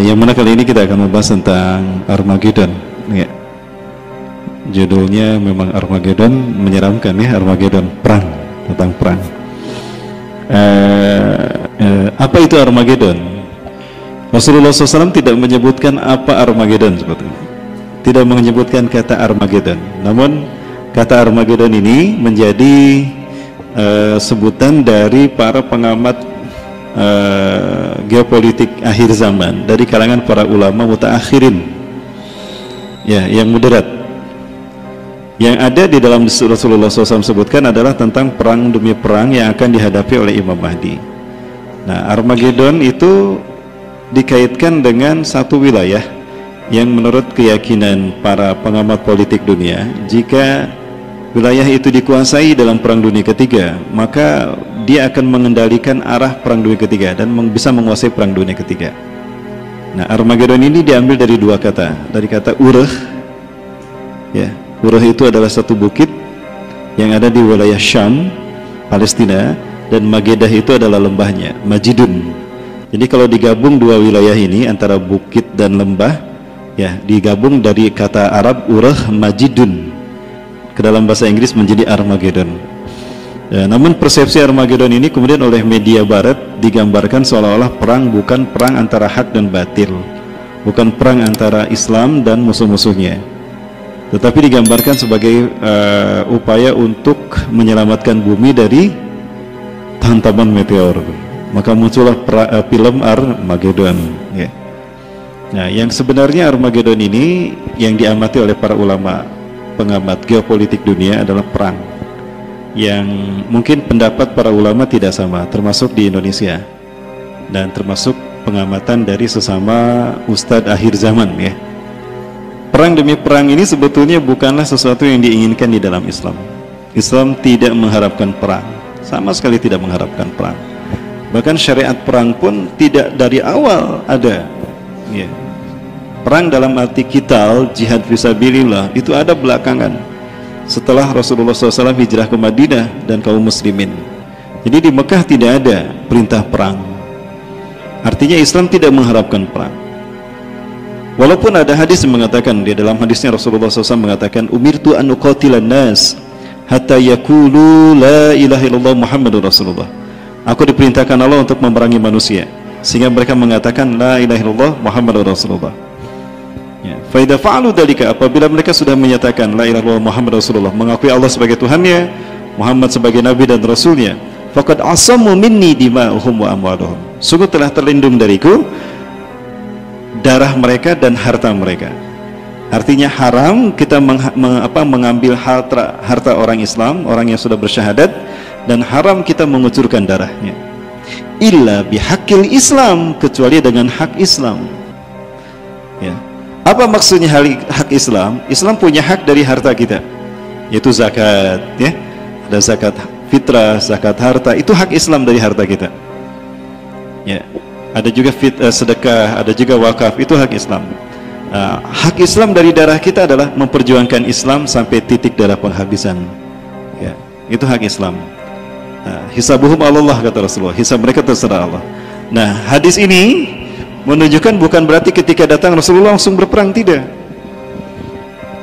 Yang mana kali ini kita akan membahas tentang Armageddon ya. Judulnya memang Armageddon, menyeramkan ya, Armageddon, perang, tentang perang. Apa itu Armageddon? Rasulullah SAW tidak menyebutkan apa Armageddon sebetulnya, tidak menyebutkan kata Armageddon. Namun kata Armageddon ini menjadi sebutan dari para pengamat geopolitik akhir zaman dari kalangan para ulama mutaakhirin ya, yang moderat. Yang ada di dalam Rasulullah SAW sebutkan adalah tentang perang demi perang yang akan dihadapi oleh Imam Mahdi. Nah, Armageddon itu dikaitkan dengan satu wilayah yang menurut keyakinan para pengamat politik dunia, jika wilayah itu dikuasai dalam perang dunia ketiga, maka dia akan mengendalikan arah perang dunia ketiga dan bisa menguasai perang dunia ketiga. Nah, Armageddon ini diambil dari dua kata, dari kata Urah ya. Urah itu adalah satu bukit yang ada di wilayah Syam, Palestina, dan Magedah itu adalah lembahnya, Majidun. Jadi kalau digabung dua wilayah ini antara bukit dan lembah ya, digabung dari kata Arab Urah Majidun, ke dalam bahasa Inggris menjadi Armageddon ya. Namun persepsi Armageddon ini kemudian oleh media barat digambarkan seolah-olah perang bukan perang antara hak dan batil, bukan perang antara Islam dan musuh-musuhnya, tetapi digambarkan sebagai upaya untuk menyelamatkan bumi dari hantaman meteor. Maka muncullah film Armageddon ya. Nah, yang sebenarnya Armageddon ini yang diamati oleh para ulama pengamat geopolitik dunia adalah perang yang mungkin pendapat para ulama tidak sama, termasuk di Indonesia dan termasuk pengamatan dari sesama ustadz akhir zaman ya. Perang demi perang ini sebetulnya bukanlah sesuatu yang diinginkan di dalam Islam. Islam tidak mengharapkan perang, sama sekali tidak mengharapkan perang. Bahkan syariat perang pun tidak dari awal ada ya. Perang dalam arti qital, jihad fisabilillah, itu ada belakangan setelah Rasulullah SAW hijrah ke Madinah dan kaum muslimin. Jadi di Mekah tidak ada perintah perang. Artinya Islam tidak mengharapkan perang. Walaupun ada hadis yang mengatakan, di dalam hadisnya Rasulullah SAW mengatakan, umirtu an uqatilan nas hatta yaqulu la ilaha illallah Muhammadur Rasulullah. Aku diperintahkan Allah untuk memerangi manusia sehingga mereka mengatakan la ilaha illallah Muhammadur Rasulullah ya. Fa idza fa'alu dzalika, apabila mereka sudah menyatakan la ilaha illallah Muhammadur Rasulullah, mengakui Allah sebagai Tuhannya, Muhammad sebagai nabi dan rasulnya, faqad asamu minni dima'uhum wa amwaluhum, sungguh telah terlindung dariku darah mereka dan harta mereka. Artinya haram kita mengambil harta orang Islam, orang yang sudah bersyahadat, dan haram kita mengucurkan darahnya illa bihaqqil Islam, kecuali dengan hak Islam ya. Apa maksudnya hak Islam? Islam punya hak dari harta kita, yaitu zakat ya. Ada zakat fitrah, zakat harta, itu hak Islam dari harta kita ya. Ada juga sedekah, ada juga wakaf, itu hak Islam. Hak Islam dari darah kita adalah memperjuangkan Islam sampai titik darah penghabisan ya. Itu hak Islam. Hisabuhum Allah, kata Rasulullah, hisab mereka terserah Allah. Nah, hadis ini menunjukkan bukan berarti ketika datang Rasulullah langsung berperang, tidak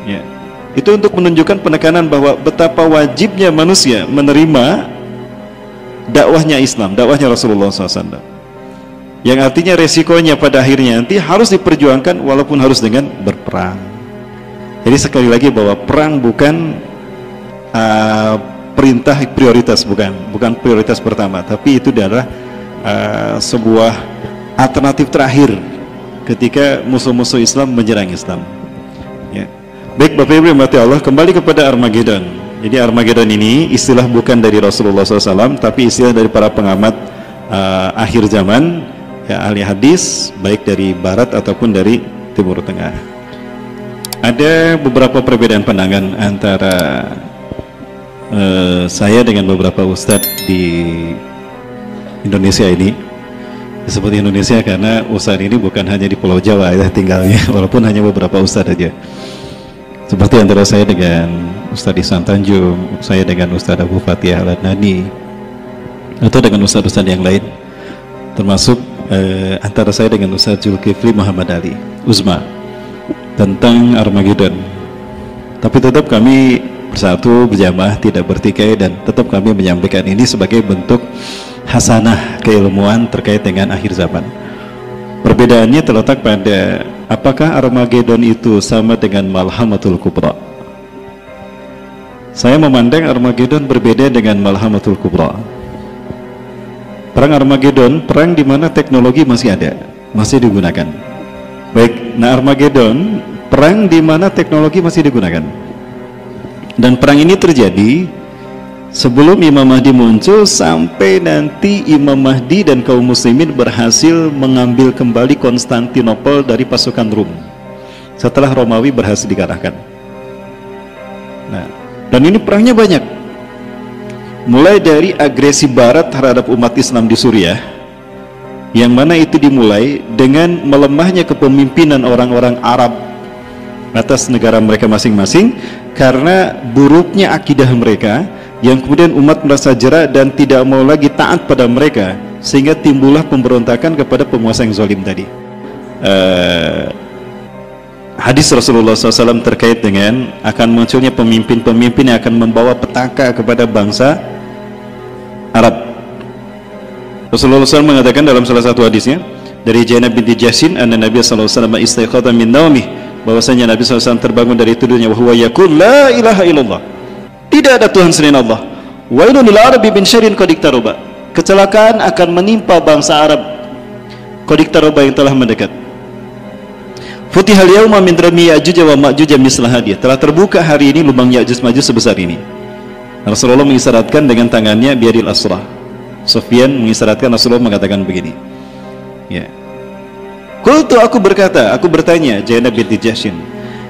ya. Itu untuk menunjukkan penekanan bahwa betapa wajibnya manusia menerima dakwahnya Islam, dakwahnya Rasulullah SAW, yang artinya resikonya pada akhirnya nanti harus diperjuangkan walaupun harus dengan berperang. Jadi sekali lagi bahwa perang bukan perintah prioritas, bukan prioritas pertama, tapi itu adalah sebuah alternatif terakhir ketika musuh-musuh Islam menyerang Islam ya. Baik Bapak Ibu yang dirahmati Allah, kembali kepada Armageddon. Jadi Armageddon ini istilah bukan dari Rasulullah SAW, tapi istilah dari para pengamat akhir zaman ya, ahli hadis, baik dari Barat ataupun dari Timur Tengah. Ada beberapa perbedaan pandangan antara saya dengan beberapa ustadz di Indonesia ini. Seperti Indonesia karena ustadz ini bukan hanya di Pulau Jawa ya tinggalnya, walaupun hanya beberapa ustadz aja. Seperti antara saya dengan Ustadz Ihsan Tanjung, saya dengan Ustadz Abu Fatih Al-Adnani, atau dengan ustadz-ustadz yang lain, termasuk antara saya dengan Ustaz Zulkifli Muhammad Ali Uzma tentang Armageddon. Tapi tetap kami bersatu, berjamaah, tidak bertikai, dan tetap kami menyampaikan ini sebagai bentuk hasanah keilmuan terkait dengan akhir zaman. Perbedaannya terletak pada apakah Armageddon itu sama dengan Malhamatul Kubra. Saya memandang Armageddon berbeda dengan Malhamatul Kubra. Perang Armageddon, perang di mana teknologi masih ada, masih digunakan. Baik, nah Armageddon, perang di mana teknologi masih digunakan. Dan perang ini terjadi sebelum Imam Mahdi muncul, sampai nanti Imam Mahdi dan kaum muslimin berhasil mengambil kembali Konstantinopel dari pasukan Rum setelah Romawi berhasil dikalahkan. Nah, dan ini perangnya banyak, mulai dari agresi barat terhadap umat Islam di Suriah, yang mana itu dimulai dengan melemahnya kepemimpinan orang-orang Arab atas negara mereka masing-masing karena buruknya akidah mereka, yang kemudian umat merasa jera dan tidak mau lagi taat pada mereka, sehingga timbullah pemberontakan kepada penguasa yang zalim tadi. Hadis Rasulullah SAW terkait dengan akan munculnya pemimpin-pemimpin yang akan membawa petaka kepada bangsa Arab. Rasulullah SAW mengatakan dalam salah satu hadisnya dari Zainab binti Jahsyin, anna Nabi SAW istaiqadha min naumih, bahwasanya Nabi SAW terbangun dari tidurnya, wa huwa yaqul la ilaha illallah, tidak ada Tuhan selain Allah, wa inna lil arabi bin syarrin qad iktaraba, kecelakaan akan menimpa bangsa Arab, qad iktaraba, yang telah mendekat. Futihal yauma min rami Ya'juj wa Ma'juj mislah hadiyah, telah terbuka hari ini lubang Ya'juj Ma'juj sebesar ini. Rasulullah mengisyaratkan dengan tangannya biadil asrah. Sufyan mengisyaratkan, Rasulullah mengatakan begini, ya, qultu, aku berkata, aku bertanya, Zainab binti Jahsyin,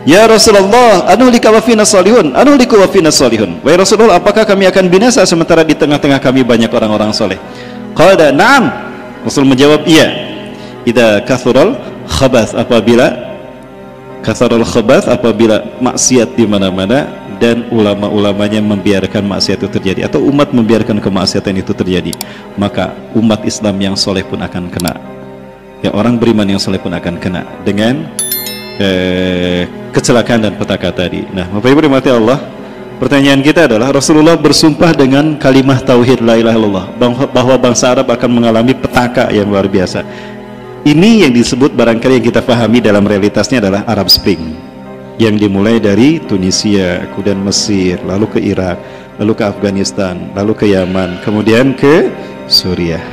ya Rasulullah, anuhlika wa fina salihun, anuhliku wa fina salihun, wahai Rasulullah, apakah kami akan binasa sementara di tengah-tengah kami banyak orang-orang soleh? Qala na'am, Rasul menjawab, iya. Idza kathural khabath, apabila kathural khabath, apabila maksiat di mana-mana dan ulama-ulamanya membiarkan maksiat itu terjadi, atau umat membiarkan kemaksiatan itu terjadi, maka umat Islam yang soleh pun akan kena, ya, orang beriman yang soleh pun akan kena dengan kecelakaan dan petaka tadi. Nah, Bapak Ibu dimati Allah, pertanyaan kita adalah, Rasulullah bersumpah dengan kalimah tauhid la ilaha illallah bahwa bangsa Arab akan mengalami petaka yang luar biasa. Ini yang disebut barangkali yang kita pahami dalam realitasnya adalah Arab Spring, yang dimulai dari Tunisia, kemudian Mesir, lalu ke Irak, lalu ke Afghanistan, lalu ke Yaman, kemudian ke Suriah.